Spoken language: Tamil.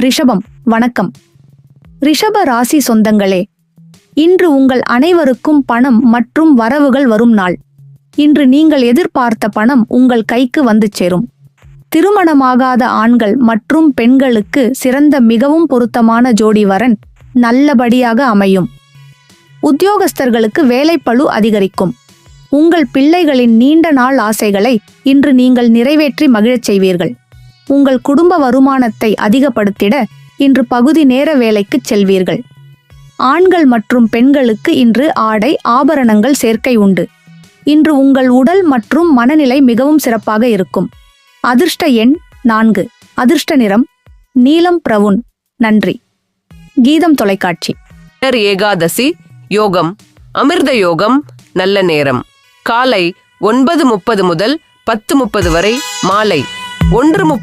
ரிஷபம், வணக்கம். ரிஷப ராசி சொந்தங்களே, இன்று உங்கள் அனைவருக்கும் பணம் மற்றும் வரவுகள் வரும் நாள். இன்று நீங்கள் எதிர்பார்த்த பணம் உங்கள் கைக்கு வந்து சேரும். திருமணமாகாத ஆண்கள் மற்றும் பெண்களுக்கு சிறந்த மிகவும் பொருத்தமான ஜோடி வரன் நல்லபடியாக அமையும். உத்தியோகஸ்தர்களுக்கு வேலைப்பளு அதிகரிக்கும். உங்கள் பிள்ளைகளின் நீண்ட நாள் ஆசைகளை இன்று நீங்கள் நிறைவேற்றி மகிழச் செய்வீர்கள். உங்கள் குடும்ப வருமானத்தை அதிகப்படுத்திட இன்று பகுதி நேர வேலைக்கு செல்வீர்கள். ஆண்கள் மற்றும் பெண்களுக்கு இன்று ஆடை ஆபரணங்கள் சேர்க்கை உண்டு. இன்று உங்கள் உடல் மற்றும் மனநிலை மிகவும் சிறப்பாக இருக்கும். அதிர்ஷ்ட எண் 4. அதிர்ஷ்ட நிறம் நீலம் பிரவுன். நன்றி. கீதம் தொலைக்காட்சி. ஏகாதசி யோகம், அமிர்த யோகம். நல்ல நேரம் காலை 9:30 முதல் 10:30 வரை, மாலை 1:30